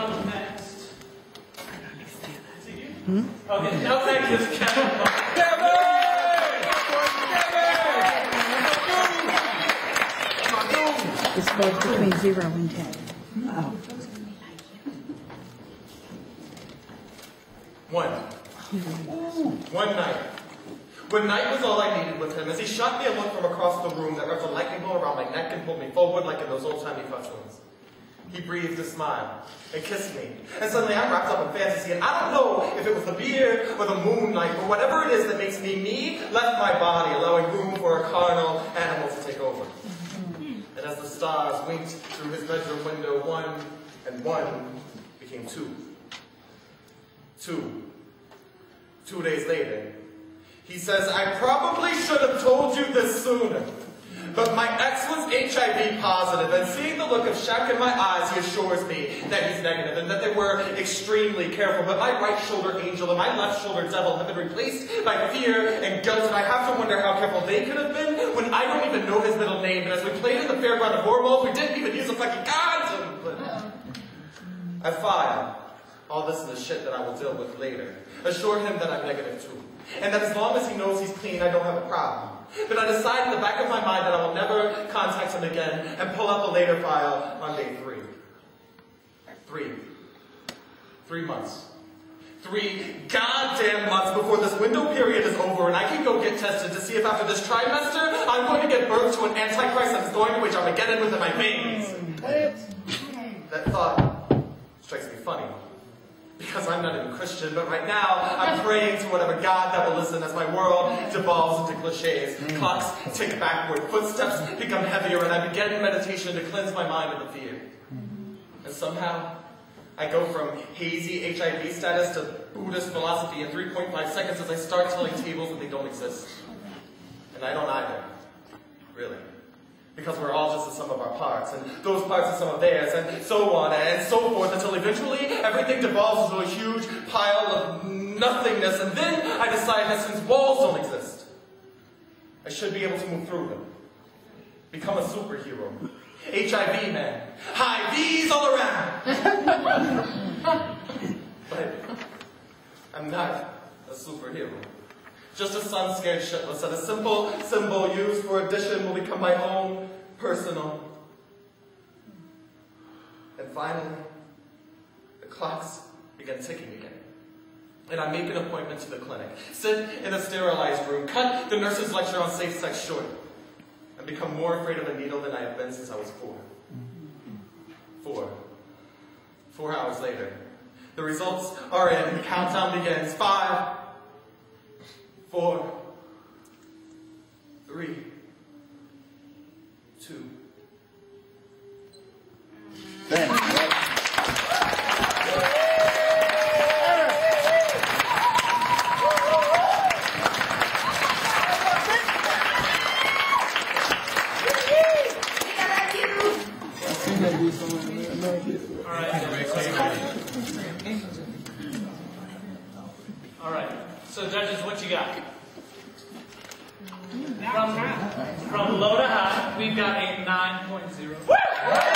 comes next? Okay, up next is Kevin Barger. It's both between 0 and 10. Oh. One night. When night was all I needed with him, as he shot me a look from across the room that wrapped a lightning bolt around my neck and pulled me forward like in those old-timey cartoons. He breathed a smile and kissed me, and suddenly I'm wrapped up in fantasy, and I don't know if it was the beer or the moonlight or whatever it is that makes me left my body, allowing room for a carnal animal to take over. And as the stars winked through his bedroom window, 1 and 1 became 2. 2 days later, he says, I probably should have told you this sooner, but my ex was HIV positive, and seeing the look of shock in my eyes, he assures me that he's negative and that they were extremely careful. But my right shoulder angel and my left shoulder devil have been replaced by fear and guilt, and I have to wonder how careful they could have been when I don't even know his middle name. And as we played in the fairground of hormones, we didn't even use a fucking condom. But I filed. All this is the shit that I will deal with later. Assure him that I'm negative too. And that as long as he knows he's clean, I don't have a problem. But I decide in the back of my mind that I will never contact him again and pull up a later file on day 3. 3 months. 3 goddamn months before this window period is over and I can go get tested to see if after this trimester I'm going to get birth to an antichrist that is going to wage Armageddon within my veins. That thought strikes me funny. Because I'm not even Christian, but right now I'm praying to whatever God that will listen as my world devolves into cliches. Clocks tick backward, footsteps become heavier, and I begin meditation to cleanse my mind of the fear. And somehow, I go from hazy HIV status to Buddhist philosophy in 3.5 seconds as I start telling tables that they don't exist. And I don't either. Really. Because we're all just the sum of our parts, and those parts are some of theirs, and so on, and so forth, until eventually everything devolves into a huge pile of nothingness, and then I decide that since walls don't exist, I should be able to move through them. Become a superhero. HIV man. High V's all around. But I'm not a superhero. Just a sun scared shitless, and a simple symbol used for addition will become my own personal. And finally, the clocks begin ticking again. And I make an appointment to the clinic, sit in a sterilized room, cut the nurse's lecture on safe sex short, and become more afraid of a needle than I have been since I was 4. 4 hours later, the results are in, the countdown begins. 5, 4, 3, 2. All right. So judges, what you got? From low to high, we've got a 9.0.